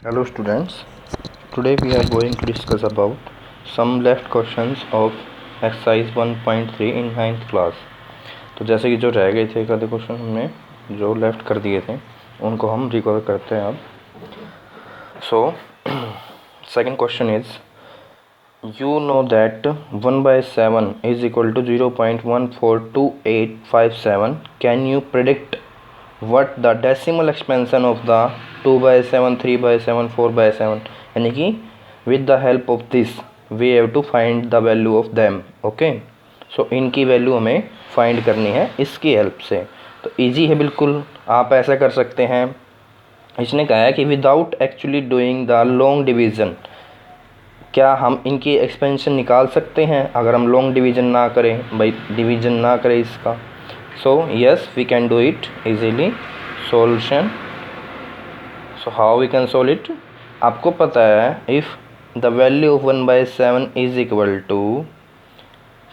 Hello students, today we are going to discuss about some left questions of exercise 1.3 in 9th class। तो जैसे कि जो रह गए थे आधे क्वेश्चन हमने जो लेफ्ट कर दिए थे उनको हम रिकवर करते हैं अब। So second question is you know that 1/7 is equal to 0.142857. Can you predict what the decimal expansion of the 2/7, 3/7, 4/7, यानी कि with the help of this we have to find the value of them. Okay, so इनकी value हमें find करनी है इसकी help से। तो easy है बिल्कुल, आप ऐसा कर सकते हैं। इसने कहा है कि without actually doing the long division, क्या हम इनकी एक्सपेंशन निकाल सकते हैं अगर हम लॉन्ग डिवीज़न ना करें, भाई डिवीज़न ना करें इसका। So yes we can do it easily. Solution, so how we can solve it, आपको पता है if the value of 1/7 is equal to,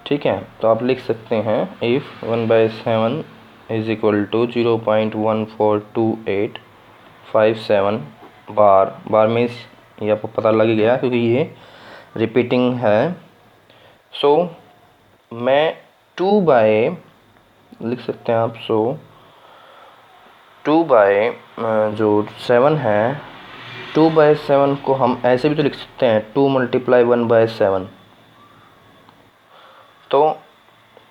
ठीक है, तो आप लिख सकते हैं इफ़ 1/7 इज इक्वल टू 0.142857 बार में ये आपको पता लग गया क्योंकि ये रिपीटिंग है। सो मैं 2 बाय लिख सकते हैं आप। सो 2 बाय जो 7 है, 2/7 को हम ऐसे भी तो लिख सकते हैं 2 × 1/7। तो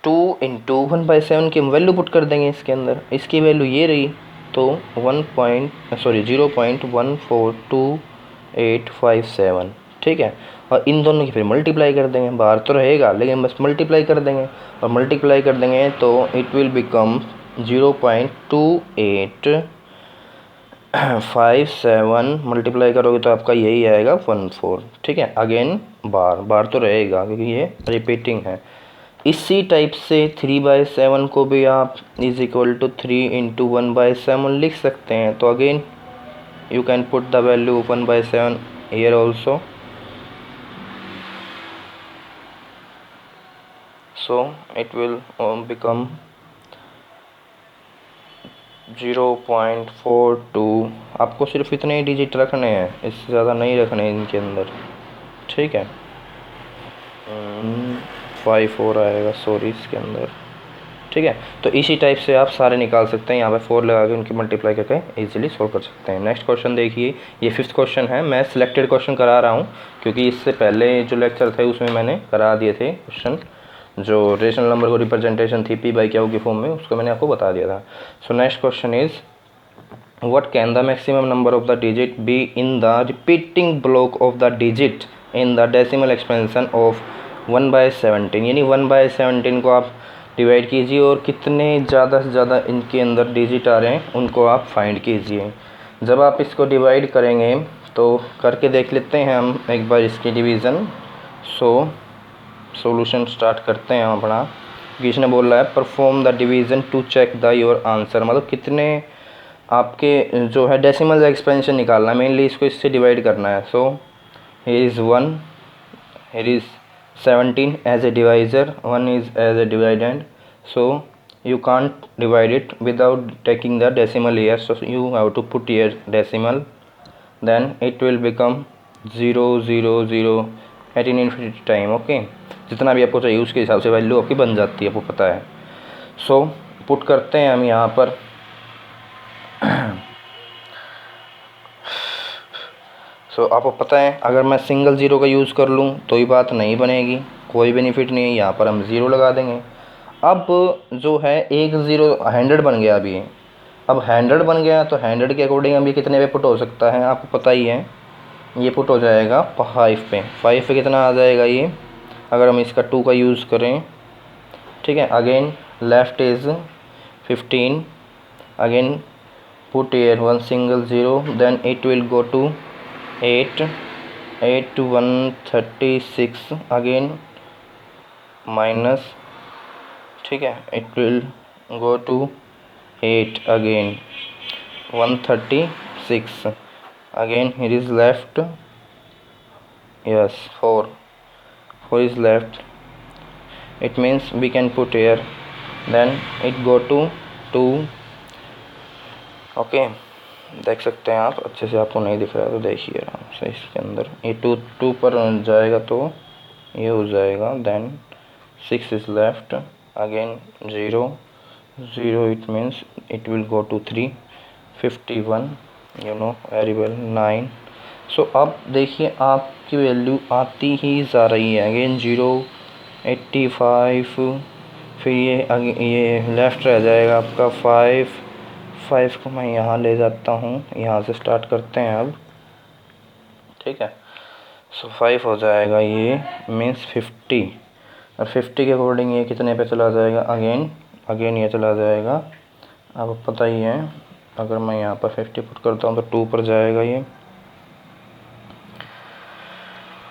2 × 1/7 की हम वैल्यू पुट कर देंगे इसके अंदर, इसकी वैल्यू ये रही, तो 0.14287, ठीक है। और इन दोनों की फिर मल्टीप्लाई कर देंगे, बाहर तो रहेगा लेकिन बस मल्टीप्लाई कर देंगे, और मल्टीप्लाई कर देंगे तो इट विल बिकम 0.2857 मल्टीप्लाई करोगे तो आपका यही आएगा 14, ठीक है। अगेन बार तो रहेगा क्योंकि ये रिपीटिंग है। इसी टाइप से 3/7 को भी आप इज इक्वल टू 3 × 1/7 लिख सकते हैं। तो again you can put the value of 1/7 here also. So it will become 0.42। आपको सिर्फ इतने ही डिजिट रखने हैं, इससे ज़्यादा नहीं रखने हैं इनके अंदर, ठीक है। 54 आएगा सॉरी इसके अंदर, ठीक है। तो इसी टाइप से आप सारे निकाल सकते हैं, यहाँ पे 4 लगा के उनकी मल्टीप्लाई करके इजीली सॉल्व कर सकते हैं। नेक्स्ट क्वेश्चन देखिए, ये 5th क्वेश्चन है। मैं सिलेक्टेड क्वेश्चन करा रहा हूँ क्योंकि इससे पहले जो लेक्चर थे उसमें मैंने करा दिए थे क्वेश्चन, जो रेशनल नंबर को रिप्रेजेंटेशन थी P/Q की फॉर्म में, उसको मैंने आपको बता दिया था। So next question is what can the maximum number of the digit be in the repeating block of the digit in the decimal expansion of 1/17। यानी 1/17 को आप डिवाइड कीजिए और कितने ज़्यादा से ज़्यादा इनके अंदर डिजिट आ रहे हैं उनको आप फाइंड कीजिए। जब आप इसको डिवाइड करेंगे तो करके देख लेते हैं हम एक बार इसकी डिवीज़न। सो सॉल्यूशन स्टार्ट करते हैं हम अपना। किसने बोल रहा है perform the division to check the your answer, मतलब कितने आपके जो है डेसिमल एक्सपेंशन निकालना है, मेनली इसको इससे डिवाइड करना है। सो here is 1, here is 17 as a divisor, 1 is as a dividend, so you can't divide it without taking the decimal here, so you have to put here decimal, then it will become 0 0 0 at an infinity time। Okay, जितना भी आपको चाहिए उसके हिसाब से value आपकी बन जाती है, आपको पता है। सो पुट करते हैं हम यहाँ पर आपको पता है अगर मैं सिंगल ज़ीरो का यूज़ कर लूँ तो ये बात नहीं बनेगी, कोई बेनिफिट नहीं है। यहाँ पर हम ज़ीरो लगा देंगे। अब जो है एक ज़ीरो 100 बन गया अभी, अब 100 बन गया तो 100 के अकॉर्डिंग अभी कितने पे पुट हो सकता है आपको पता ही है, ये पुट हो जाएगा 5 पे। 5 पे कितना आ जाएगा ये, अगर हम इसका 2 का यूज़ करें, ठीक है। Again left is 15, again put here one single zero, then it will go to 8 to 136, again minus, ठीक है, it will go to 8, again 136, again here is left, yes 4 is left, it means we can put here, then it go to 2, okay, देख सकते हैं आप, अच्छे से आपको नहीं दिख रहा है तो देखिए आराम से। इसके अंदर ये टू पर जाएगा तो ये हो जाएगा, then 6 is left, again 0 0, it means it will go to 3, 51, you know very well, 9। So अब देखिए आपकी वैल्यू आती ही जा रही है, अगेन 0, 85, फिर ये लेफ़्ट रह जाएगा आपका 5 को मैं यहाँ ले जाता हूँ, यहाँ से स्टार्ट करते हैं अब, ठीक है। सो 5 हो जाएगा, ये मीन्स 50, और 50 के अकॉर्डिंग ये कितने पे चला जाएगा, अगेन ये चला जाएगा। अब पता ही है, अगर मैं यहाँ पर 50 पुट करता हूँ तो 2 पर जाएगा ये,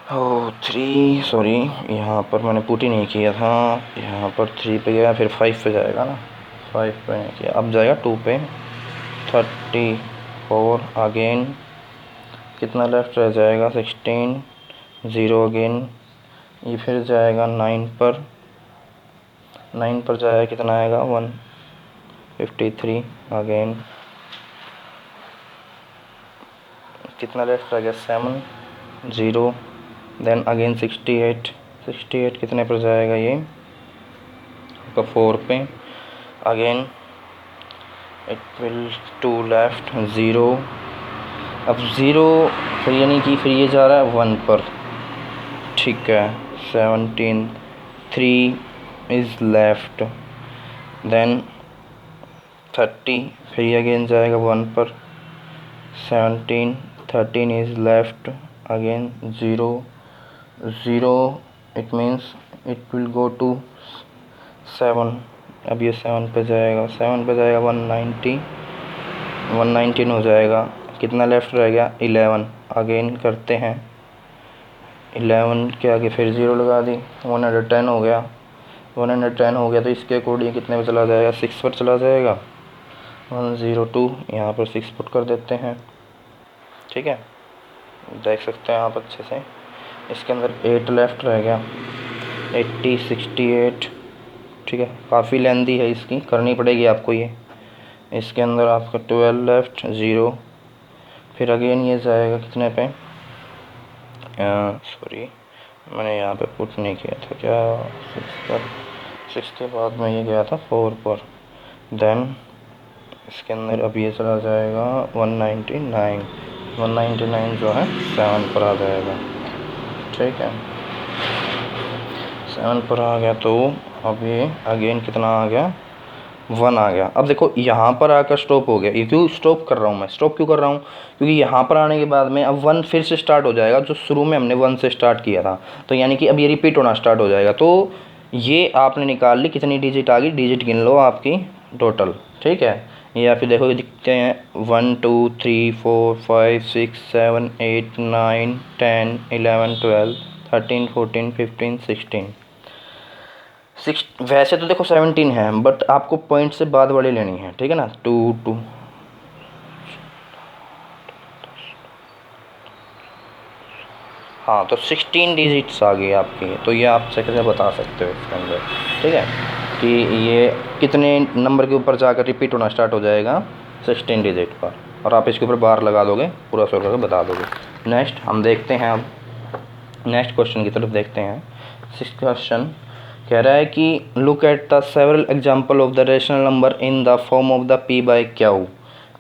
3, सॉरी यहाँ पर मैंने पुट ही नहीं किया था, यहाँ पर 3 पे गया, फिर 5 पे जाएगा ना, 5 पे नहीं किया, अब जाएगा 2 पे, 34, अगेन कितना लेफ्ट रह जाएगा, 16, 0 अगेन, ये फिर जाएगा 9 पर, 9 पर जाएगा, कितना आएगा 153, अगेन कितना लेफ्ट रह गया 7, 0, देन अगेन 68 कितने पर जाएगा ये आपका 4 पे, अगेन इट विल 2 लेफ्ट, 0, अब 0 फिर यानी कि फिर ये जा रहा है 1 पर, ठीक है, 17, 3 इज़ लेफ्ट, देन 30, फिर ये अगेन जाएगा 1 पर, 17, 13 is left, again 0, 0, it means it will go to 7, अब ये 7 पे जाएगा, 119 हो जाएगा, कितना लेफ़्ट रह गया 11, अगेन करते हैं 11 के आगे फिर 0 लगा दी, 110 हो गया, 110 हो गया, तो इसके अकॉर्डिंग कितने पे चला जाएगा, 6 पर चला जाएगा, 102, यहाँ पर 6 पुट कर देते हैं, ठीक है, देख सकते हैं आप अच्छे से। इसके अंदर 8 लेफ़्ट रह गया, 80, 68, ठीक है, काफ़ी लेंदी है, इसकी करनी पड़ेगी आपको ये। इसके अंदर आपका 12 लेफ़्ट, 0, फिर अगेन ये जाएगा कितने पे, सॉरी मैंने यहाँ पे पुट नहीं किया था क्या, 6 पर, 6 के बाद मैं ये गया था 4 पर, देन इसके अंदर अब ये चला जाएगा 199 जो है 7 पर आ जाएगा, ठीक है, 7 पर आ गया, तो अब ये अगेन कितना आ गया, 1 आ गया। अब देखो यहाँ पर आकर स्टॉप हो गया, ये क्यों स्टॉप कर रहा हूँ मैं, स्टॉप क्यों कर रहा हूँ, क्योंकि यहाँ पर आने के बाद में अब 1 फिर से स्टार्ट हो जाएगा, जो शुरू में हमने 1 से स्टार्ट किया था, तो यानी कि अब ये रिपीट होना स्टार्ट हो जाएगा, तो ये आपने निकाल ली कितनी डिजिट आ गई, डिजिट गिन लो आपकी टोटल, ठीक है। ये आप देखो दिखते हैं 1 2 3 4 5 6 7 8 9 10 11 12 13 14 15 16, वैसे तो देखो 17 है, बट आपको पॉइंट से बाद वाली लेनी है, ठीक है ना, 2 2, हाँ, तो 16 डिजिट्स आ गई आपकी, तो ये आप कैसे बता सकते हो इसके अंदर, ठीक है, कि ये कितने नंबर के ऊपर जाकर रिपीट होना स्टार्ट हो जाएगा, 16 डिजिट पर, और आप इसके ऊपर बार लगा दोगे, पूरा सॉल्व करके बता दोगे। नेक्स्ट हम देखते हैं, अब नेक्स्ट क्वेश्चन की तरफ देखते हैं। 6th क्वेश्चन कह रहा है कि look at the several example of the rational number in the form of the P by Q.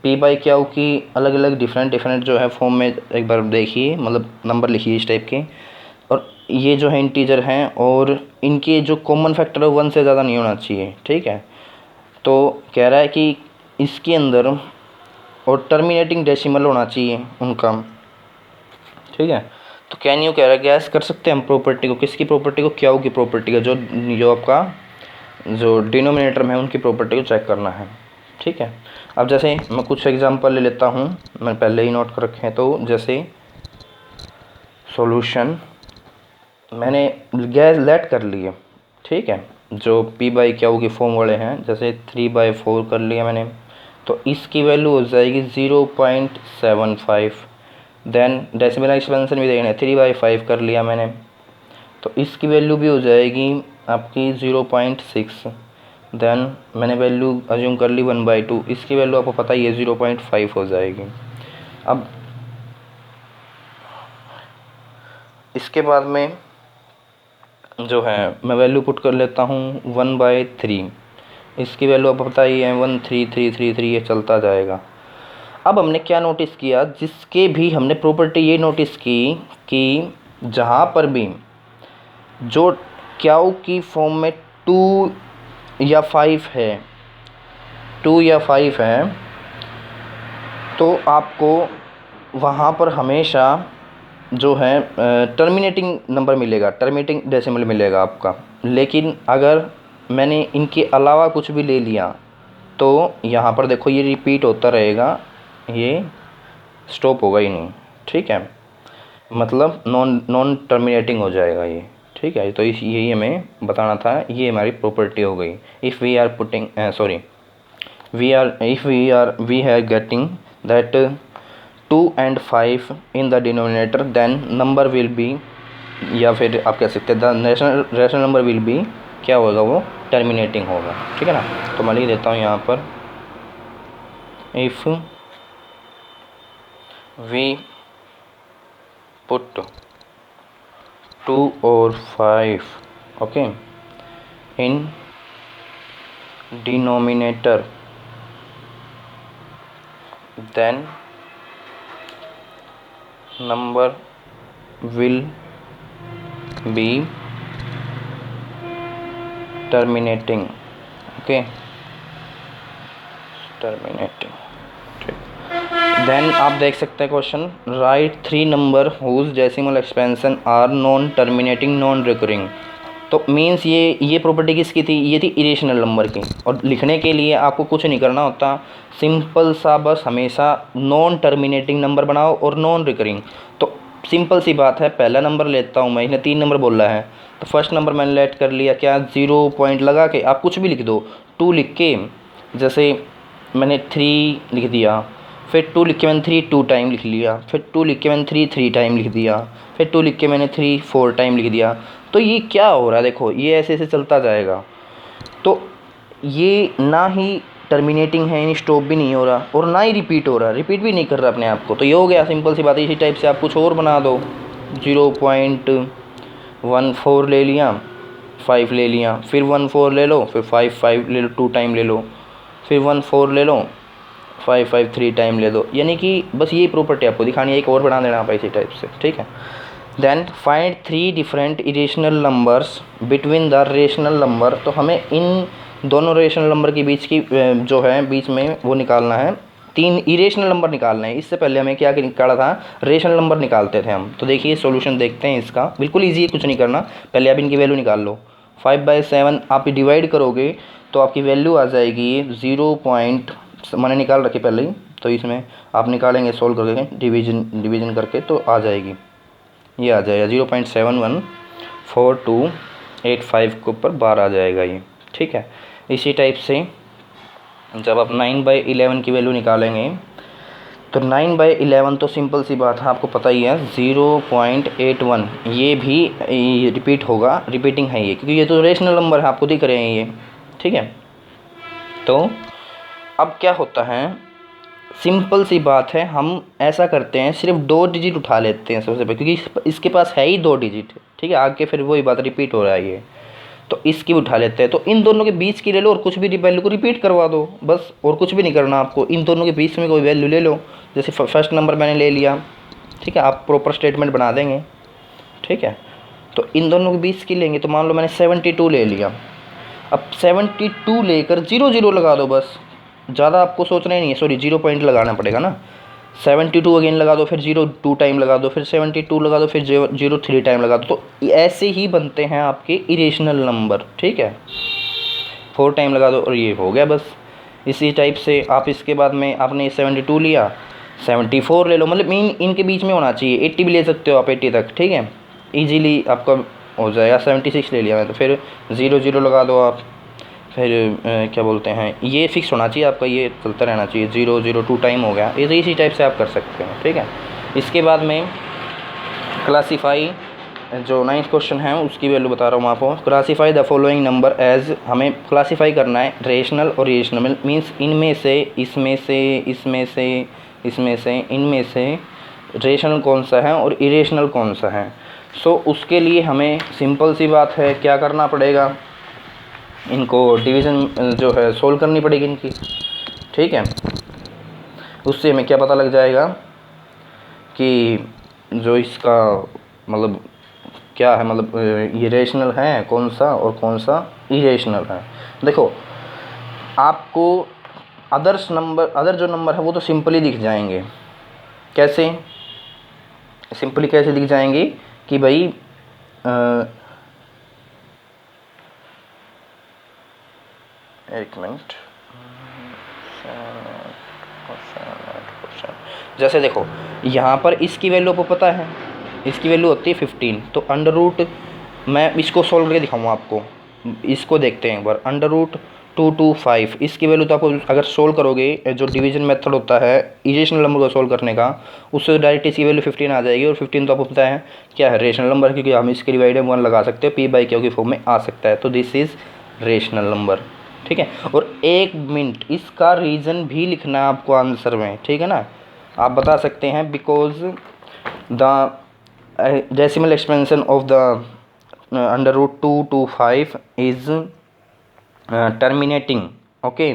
P by Q की अलग अलग डिफरेंट जो है फॉर्म में एक बार देखिए, मतलब नंबर लिखिए इस टाइप के, और ये जो है इंटीजर हैं, और इनके जो कॉमन फैक्टर है 1 से ज़्यादा नहीं होना चाहिए, ठीक है। तो कह रहा है कि इसके अंदर और टर्मिनेटिंग डेसिमल होना चाहिए उनका, ठीक है। तो कैन यू कह रहा है, गैस कर सकते हैं हम प्रॉपर्टी को, किसकी प्रॉपर्टी को, क्यू की प्रॉपर्टी का, जो आपका जो डिनोमिनेटर में है उनकी प्रॉपर्टी को चेक करना है, ठीक है। अब जैसे मैं कुछ एग्जांपल ले लेता हूँ, मैं पहले ही नोट कर रखे हैं, तो जैसे सॉल्यूशन मैंने गैस लेट कर लिए, ठीक है, जो पी बाई क्यू की फॉर्म वाले हैं, जैसे 3/4 कर लिया मैंने, तो इसकी वैल्यू हो जाएगी 0.75, देन डेसिमल एक्सपेंशन भी देखना है, 3/5 कर लिया मैंने, तो इसकी वैल्यू भी हो जाएगी आपकी 0.6, देन मैंने वैल्यू अज्यूम कर ली 1/2, इसकी वैल्यू आपको पता ही है 0.5 हो जाएगी। अब इसके बाद में जो है मैं वैल्यू पुट कर लेता हूँ 1/3, इसकी वैल्यू आपको पता ही है 13333, ये चलता जाएगा। अब हमने क्या नोटिस किया, जिसके भी हमने प्रॉपर्टी ये नोटिस की कि जहाँ पर भी जो क्याऊ की फॉर्म में 2 या 5 है, 2 या 5 है, तो आपको वहाँ पर हमेशा जो है टर्मिनेटिंग नंबर मिलेगा, टर्मिनेटिंग डेसिमल मिलेगा आपका। लेकिन अगर मैंने इनके अलावा कुछ भी ले लिया तो यहाँ पर देखो ये रिपीट होता रहेगा, ये स्टॉप होगा ही नहीं, ठीक है, मतलब नॉन टर्मिनेटिंग हो जाएगा ये, ठीक है। तो इस यही हमें बताना था, ये हमारी प्रॉपर्टी हो गई। If we are putting we are getting that 2 and 5 in the denominator, then number will be, या फिर आप कह सकते हैं the rational number will be, क्या होगा, वो टर्मिनेटिंग होगा, ठीक है ना। तो मैं लिख देता हूँ यहाँ पर if we put 2 or 5 okay in denominator, then number will be terminating, okay, terminating, ठीक। देन आप देख सकते हैं question, right 3 number whose decimal expansion are non terminating non recurring. तो मीन्स ये प्रॉपर्टी किसकी थी, ये थी इरेशनल नंबर की। और लिखने के लिए आपको कुछ नहीं करना होता, सिंपल सा बस हमेशा नॉन टर्मिनेटिंग नंबर बनाओ और नॉन रिकरिंग। तो सिंपल सी बात है, पहला नंबर लेता हूँ मैं, इसने 3 नंबर बोला है, तो फर्स्ट नंबर मैंने लेट कर लिया, क्या 0 पॉइंट लगा के, आप कुछ भी लिख दो, 2 लिख के, जैसे मैंने 3 लिख दिया, फिर 2 लिख के मैंने 3 2 टाइम लिख लिया, फिर 2 लिख के मैंने 3 3 टाइम लिख दिया, फिर 2 लिख के मैंने 3 4 टाइम लिख दिया। तो ये क्या हो रहा है, देखो ये ऐसे ऐसे चलता जाएगा। तो ये ना ही टर्मिनेटिंग है, यानी स्टॉप भी नहीं हो रहा, और ना ही रिपीट हो रहा, रिपीट भी नहीं कर रहा अपने आप को। तो ये हो गया, सिंपल सी बात है। इसी टाइप से आप कुछ और बना दो, 0.14 ले लिया, 5 ले लिया, फिर 1 4 ले लो, फिर 5 5 ले लो, 2 टाइम ले लो, फिर 1 4 ले लो, 5 5 3 टाइम ले दो। यानी कि बस ये प्रॉपर्टी आपको दिखानी है, एक और बना देना आप इसी टाइप से, ठीक है। Then find 3 different irrational numbers between the rational number. तो हमें इन दोनों रेशनल नंबर के बीच की जो है बीच में वो निकालना है, 3 इरेशनल नंबर निकालना है। इससे पहले हमें क्या निकाला था, रेशनल नंबर निकालते थे हम। तो देखिए सॉल्यूशन देखते हैं इसका, बिल्कुल ईजी है, कुछ नहीं करना, पहले आप इनकी वैल्यू निकाल लो। 5/7 आप डिवाइड करोगे तो आपकी वैल्यू आ जाएगी 0. मैंने निकाल रखी पहले ही, तो इसमें आप निकालेंगे सोल्व करके, डिवीजन करके, तो आ जाएगी, ये आ जाएगा 0.714285 के ऊपर बार आ जाएगा ये, ठीक है। इसी टाइप से जब आप 9/11 की वैल्यू निकालेंगे तो 9/11 तो सिंपल सी बात है, आपको पता ही है 0.81, ये भी रिपीट होगा, रिपीटिंग है ये, क्योंकि ये तो रेशनल नंबर है, आपको दिख रहे हैं ये, ठीक है। तो अब क्या होता है, सिंपल सी बात है, हम ऐसा करते हैं, सिर्फ 2 डिजिट उठा लेते हैं सबसे पहले, क्योंकि इसके पास है ही 2 डिजिट, ठीक है। आगे फिर वही बात रिपीट हो रहा है ये, तो इसकी उठा लेते हैं। तो इन दोनों के बीच की ले लो और कुछ भी वैल्यू को रिपीट करवा दो, बस, और कुछ भी नहीं करना आपको। इन दोनों के बीच में कोई वैल्यू ले लो, जैसे फर्स्ट नंबर मैंने ले लिया, ठीक है, आप प्रॉपर स्टेटमेंट बना देंगे, ठीक है। तो इन दोनों के बीच की लेंगे, तो मान लो मैंने 72 ले लिया, अब 72 लेकर 0 0 लगा दो, बस, ज़्यादा आपको सोचना ही नहीं है, सॉरी 0 पॉइंट लगाना पड़ेगा ना। 72 अगेन लगा दो, फिर 0 2 टाइम लगा दो, फिर 72 लगा दो, फिर 0 3 टाइम लगा दो। तो ऐसे ही बनते हैं आपके इरेशनल नंबर, ठीक है। 4 टाइम लगा दो और ये हो गया बस। इसी टाइप से आप इसके बाद में आपने 72 लिया, 74 ले लो, मतलब मीन इनके बीच में होना चाहिए। 80 भी ले सकते हो आप, 80 तक, ठीक है, ईजीली आपका हो जाएगा। 76 ले लिया मैं, तो फिर 0 0 लगा दो आप, फिर क्या बोलते हैं, ये फिक्स होना चाहिए आपका, ये चलता रहना चाहिए, 0 0 2 टाइम हो गया। इसी टाइप से आप कर सकते हैं, ठीक है। इसके बाद में क्लासीफाई जो 9th क्वेश्चन है उसकी वैल्यू बता रहा हूँ आपको। Classify the following number as, हमें क्लासीफाई करना है रेशनल और इरेशनल, मीन्स इनमें से, इसमें से, इसमें से, इसमें से, इनमें से रेशनल कौन सा है और इरेशनल कौन सा है। सो उसके लिए हमें सिंपल सी बात है, क्या करना पड़ेगा, इनको डिवीज़न जो है सोल्व करनी पड़ेगी इनकी, ठीक है। उससे हमें क्या पता लग जाएगा कि जो इसका मतलब क्या है, मतलब ये रेशनल है कौन सा और कौन सा इरेशनल है। देखो आपको अदर जो नंबर है वो तो सिंपली दिख जाएंगे। कैसे सिंपली कैसे दिख जाएंगे कि भाई एक मिनट, जैसे देखो यहाँ पर इसकी वैल्यू आपको पता है, इसकी वैल्यू होती है 15, तो अंडर रूट, मैं इसको सोल्व करके दिखाऊंगा आपको, इसको देखते हैं एक बार। अंडर रूट 225 इसकी वैल्यू तो आपको अगर सोल्व करोगे, जो डिवीजन मेथड होता है इरेशनल नंबर को सोल्व करने का, उससे डायरेक्ट इसकी वैल्यू 15 आ जाएगी। और 15 तो आपको पता है क्या है, रेशनल नंबर, क्योंकि हम इसके डिवाइड में 1 लगा सकते हैं, p/q की फॉर्म में आ सकता है, तो दिस इज़ रेशनल नंबर, ठीक है। और 1 मिनट इसका रीज़न भी लिखना है आपको आंसर में, ठीक है ना। आप बता सकते हैं because the decimal expansion of the under root 225 is terminating, okay,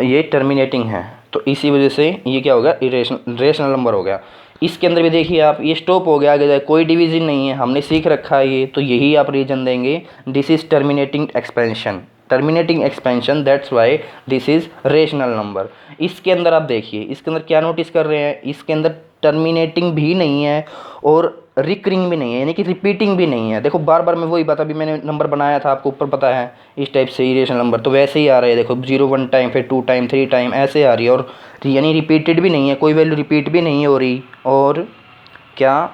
ये टर्मिनेटिंग है, तो इसी वजह से ये क्या हो गया, रेशनल नंबर हो गया। इसके अंदर भी देखिए आप, ये स्टॉप हो गया, आगे जाए कोई डिवीजन नहीं है, हमने सीख रखा है ये, तो यही आप रीजन देंगे, this is terminating expansion, that's why this is rational number. इसके अंदर आप देखिए, इसके अंदर क्या नोटिस कर रहे हैं, इसके अंदर टर्मिनेटिंग भी नहीं है और रिकरिंग भी नहीं है, यानी कि रिपीटिंग भी नहीं है। देखो बार बार मैं वही बात, अभी मैंने नंबर बनाया था आपको ऊपर पता है, इस टाइप से इरेशनल नंबर तो वैसे ही आ रहे हैं, देखो 0 1 टाइम, फिर 2 टाइम, 3 टाइम ऐसे आ रही है, और यानी रिपीटेड भी नहीं है, कोई वैल्यू रिपीट भी नहीं हो रही, और क्या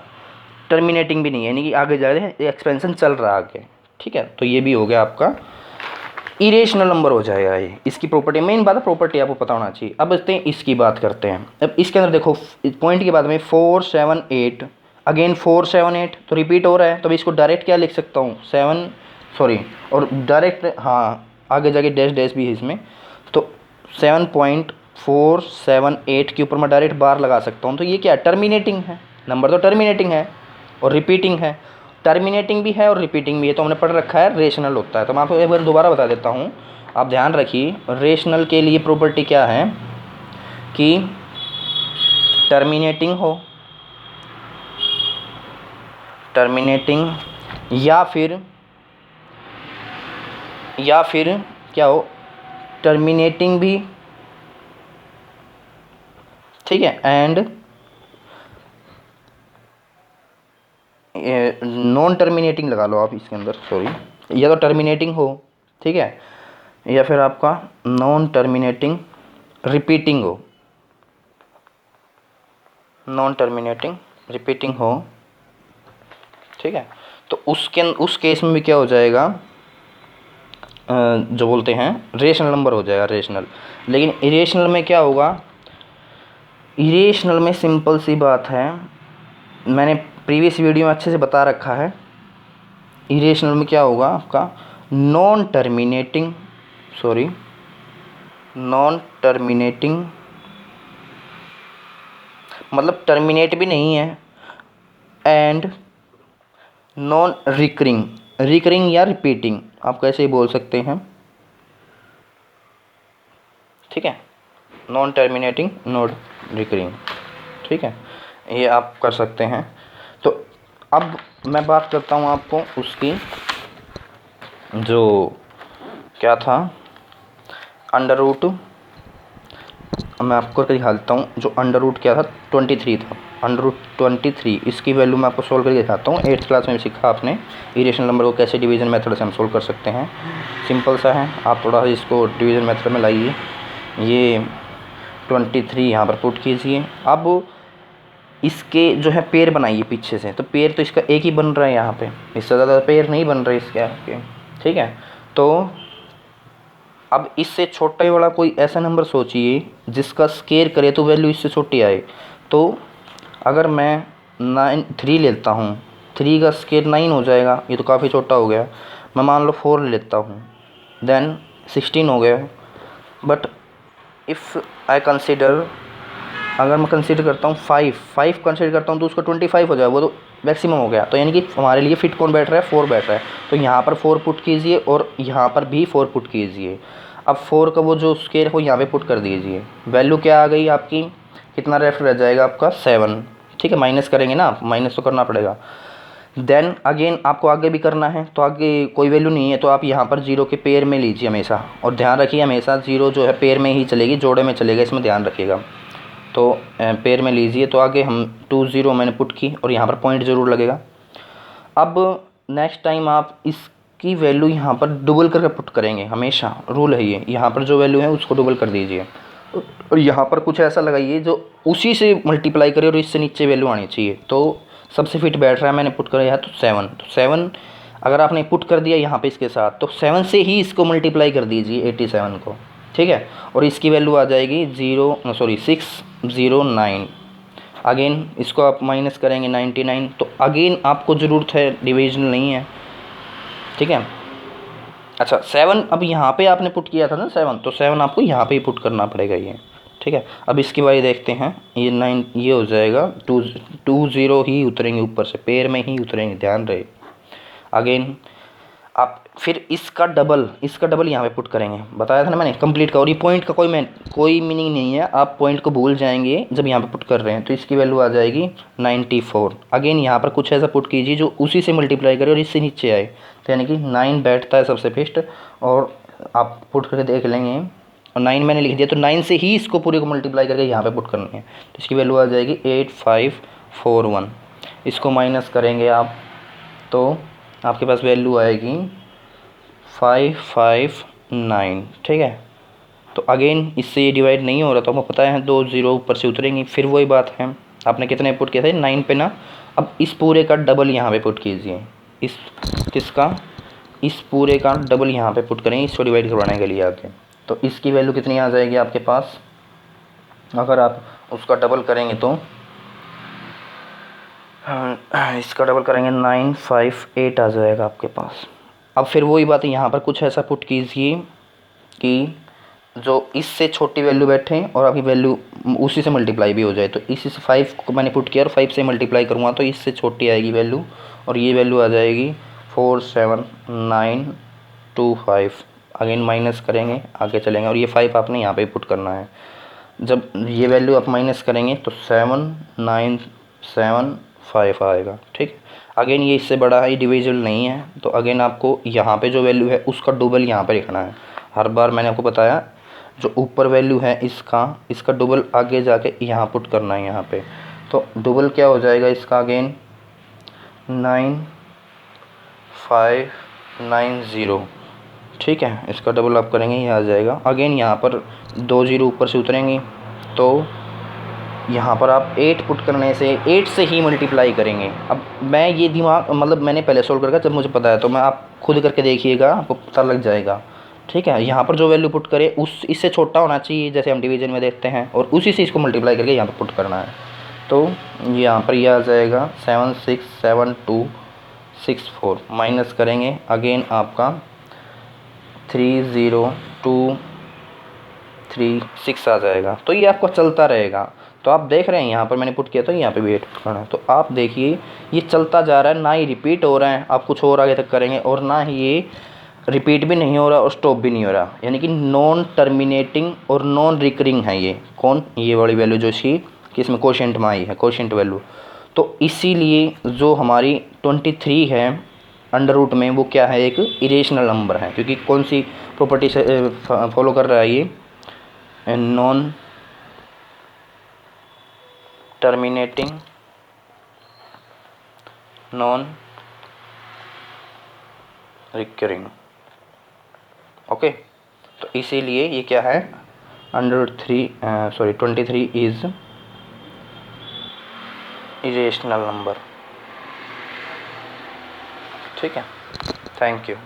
टर्मिनेटिंग भी नहीं है, यानी कि आगे जा रहे हैं, एक्सपेंशन चल रहा है आगे, ठीक है। तो ये भी हो गया आपका इरेशनल नंबर हो जाएगा ये, इसकी प्रॉपर्टी, मेन बात है प्रॉपर्टी आपको पता होना चाहिए। अब देखते हैं इसकी बात करते हैं। अब इसके अंदर देखो पॉइंट की बात में 4 7 8, अगेन 4 7 8 तो रिपीट हो रहा है, तो अभी इसको डायरेक्ट क्या लिख सकता हूँ 7, सॉरी, और डायरेक्ट हाँ आगे जाके डैश डैश भी है इसमें, तो 7.478 के ऊपर मैं डायरेक्ट बार लगा सकता हूँ, तो ये क्या टर्मिनेटिंग है, नंबर तो टर्मिनेटिंग है और रिपीटिंग है, टर्मिनेटिंग भी है और रिपीटिंग भी है, तो हमने पढ़ रखा है रेशनल होता है। तो मैं आपको एक बार दोबारा बता देता हूँ, आप ध्यान रखिए, रेशनल के लिए प्रॉपर्टी क्या है कि टर्मिनेटिंग हो, टर्मिनेटिंग या फिर क्या हो, टर्मिनेटिंग भी, ठीक है, एंड नॉन टर्मिनेटिंग लगा लो आप इसके अंदर, सॉरी, या तो टर्मिनेटिंग हो, ठीक है, या फिर आपका नॉन टर्मिनेटिंग रिपीटिंग हो, नॉन टर्मिनेटिंग रिपीटिंग हो, ठीक है। तो उस केस में भी क्या हो जाएगा, जो बोलते हैं रेशनल नंबर हो जाएगा, रेशनल। लेकिन इरेशनल में क्या होगा, इरेशनल में सिंपल सी बात है, मैंने प्रीवियस वीडियो में अच्छे से बता रखा है, इरेशनल में क्या होगा आपका नॉन टर्मिनेटिंग मतलब टर्मिनेट भी नहीं है, एंड नॉन रिकरिंग या रिपीटिंग, आप कैसे ही बोल सकते हैं, ठीक है, नॉन टर्मिनेटिंग नॉन रिकरिंग, ठीक है, ये आप कर सकते हैं। तो अब मैं बात करता हूँ आपको उसकी, जो क्या था अंडर रूट, मैं आपको करके दिखा देता हूँ, जो अंडर रूट क्या था 23 था, अंडर रूट 23, इसकी वैल्यू मैं आपको सोल्व करके दिखाता हूँ। 8th क्लास में सीखा आपने इरेशनल नंबर को कैसे डिवीज़न मेथड से हम सोल्व कर सकते हैं, सिंपल सा है, आप थोड़ा सा इसको डिवीज़न मेथड में लाइए, ये 23 यहाँ पर पुट कीजिए। अब इसके जो है पेयर बनाइए पीछे से, तो पेयर तो इसका एक ही बन रहा है यहाँ पे, इससे ज़्यादा पेयर नहीं बन रहे इसके आपके, ठीक है। तो अब इससे छोटा वाला कोई ऐसा नंबर सोचिए जिसका स्केयर करे तो वैल्यू इससे छोटी आए। तो अगर मैं 3 लेता हूँ, 3 का स्केयर 9 हो जाएगा, ये तो काफ़ी छोटा हो गया। मैं मान लो 4 ले लेता हूँ, देन 16 हो गया। बट इफ़ आई कंसिडर, अगर मैं कंसिडर करता हूँ 5 कंसिडर करता हूँ तो उसका 25 हो जाएगा, वो तो मैक्सिमम हो गया। तो यानी कि हमारे लिए फिट कौन बैठ रहा है, 4 बैठ रहा है। तो यहाँ पर 4 पुट कीजिए और यहाँ पर भी 4 पुट कीजिए। अब 4 का वो जो स्केयर है वो यहाँ पे पुट कर दीजिए। वैल्यू क्या आ गई आपकी, कितना लेफ्ट रह जाएगा आपका 7। ठीक है, माइनस करेंगे ना, माइनस तो करना पड़ेगा। देन अगेन आपको आगे भी करना है, तो आगे कोई वैल्यू नहीं है तो आप यहाँ पर 0 के पेयर में लीजिए हमेशा। और ध्यान रखिए हमेशा 0 जो है पेयर में ही चलेगी, जोड़े में चलेगा, इसमें ध्यान रखिएगा। तो पेयर में लीजिए। तो आगे हम 2 0 मैंने पुट की और यहाँ पर पॉइंट ज़रूर लगेगा। अब नेक्स्ट टाइम आप इसकी वैल्यू यहाँ पर डबल करके पुट करेंगे, हमेशा रूल है ये। यहाँ पर जो वैल्यू है उसको डबल कर दीजिए और यहाँ पर कुछ ऐसा लगाइए जो उसी से मल्टीप्लाई करे और इससे नीचे वैल्यू आनी चाहिए। तो सबसे फिट बैठ रहा है, मैंने पुट करा है तो 7। तो 7 अगर आपने पुट कर दिया यहाँ पे इसके साथ, तो 7 से ही इसको मल्टीप्लाई कर दीजिए 87 को। ठीक है, और इसकी वैल्यू आ जाएगी 609। अगेन इसको आप माइनस करेंगे 99। तो अगेन आपको ज़रूरत है, डिविजन नहीं है। ठीक है, अच्छा 7 अब यहाँ पे आपने पुट किया था ना 7, तो 7 आपको यहाँ पे ही पुट करना पड़ेगा ये। ठीक है, अब इसकी बारी देखते हैं। ये 9 ये हो जाएगा 2 0 ही उतरेंगे ऊपर से, पेयर में ही उतरेंगे, ध्यान रहे। अगेन आप फिर इसका डबल यहाँ पे पुट करेंगे, बताया था ना मैंने कंप्लीट का। और ये पॉइंट का कोई मीनिंग नहीं है, आप पॉइंट को भूल जाएंगे जब यहाँ पे पुट कर रहे हैं। तो इसकी वैल्यू आ जाएगी 94। अगेन यहाँ पर कुछ ऐसा पुट कीजिए जो उसी से मल्टीप्लाई करे और इससे नीचे आए। तो यानी कि 9 बैठता है सबसे फिस्ट, और आप पुट करके देख लेंगे। और 9 मैंने लिख दिया, तो 9 से ही इसको पूरे को मल्टीप्लाई करके यहाँ पर पुट करनी है। तो इसकी वैल्यू आ जाएगी 8541। इसको माइनस करेंगे आप तो आपके पास वैल्यू आएगी 559। ठीक है, तो अगेन इससे ये डिवाइड नहीं हो रहा, तो हमें पता है 2 0 ऊपर से उतरेंगी। फिर वही बात है, आपने कितने पुट किए थे 9 पे ना, अब इस पूरे का डबल यहाँ पे पुट कीजिए। इस किसका, इस पूरे का डबल यहाँ पे पुट करेंगे इसको डिवाइड करवाने के लिए आगे। तो इसकी वैल्यू कितनी आ जाएगी आपके पास, अगर आप उसका डबल करेंगे तो इसका डबल करेंगे 958 आ जाएगा आपके पास। अब फिर वही बात है, यहाँ पर कुछ ऐसा पुट कीजिए कि जो इससे छोटी वैल्यू बैठे और आपकी वैल्यू उसी से मल्टीप्लाई भी हो जाए। तो इसी से 5 को मैंने पुट किया और 5 से मल्टीप्लाई करूँगा तो इससे छोटी आएगी वैल्यू, और ये वैल्यू आ जाएगी 47925। अगेन माइनस करेंगे, आगे चलेंगे, और ये 5 आपने यहाँ पे पुट करना है। जब ये वैल्यू आप माइनस करेंगे तो 7975 आएगा। ठीक, अगेन ये इससे बड़ा है, ये डिविजिबल नहीं है। तो अगेन आपको यहाँ पे जो वैल्यू है उसका डबल यहाँ पे लिखना है। हर बार मैंने आपको बताया जो ऊपर वैल्यू है इसका डबल आगे जाके यहाँ पुट करना है यहाँ पे। तो डबल क्या हो जाएगा इसका, अगेन 9590। ठीक है, इसका डबल आप करेंगे ये आ जाएगा। अगेन यहाँ पर 2 0 ऊपर से उतरेंगी, तो यहाँ पर आप 8 पुट करने से 8 से ही मल्टीप्लाई करेंगे। अब मैं ये दिमाग मतलब मैंने पहले सोल्व करके जब मुझे पता है, तो मैं आप खुद करके देखिएगा, आपको पता लग जाएगा। ठीक है, यहाँ पर जो वैल्यू पुट करे उस इससे छोटा होना चाहिए, जैसे हम डिवीजन में देखते हैं, और उसी से इसको मल्टीप्लाई करके यहाँ पर पुट करना है। तो यहाँ पर ये आ जाएगा 767264। माइनस करेंगे, अगेन आपका 30236 आ जाएगा। तो ये आपका चलता रहेगा। तो आप देख रहे हैं यहाँ पर मैंने पुट किया था, यहाँ पे भी 8 पुट करना है। तो आप देखिए ये चलता जा रहा है, ना ही रिपीट हो रहा है, आप कुछ और आगे तक करेंगे, और ना ही ये रिपीट भी नहीं हो रहा और स्टॉप भी नहीं हो रहा, यानी कि नॉन टर्मिनेटिंग और नॉन रिकरिंग है ये। कौन, ये वाली वैल्यू जो इसकी किसमें कोशेंट में आई है, कोशेंट वैल्यू। तो इसीलिए जो हमारी 23 है अंडर रूट में, वो क्या है, एक इरेशनल नंबर है। क्योंकि कौन सी प्रॉपर्टी से फॉलो कर रहा है ये, non terminating non recurring. Okay, तो इसीलिए ये क्या है, अंडर 23 इज इरेशनल नंबर। ठीक है, थैंक यू।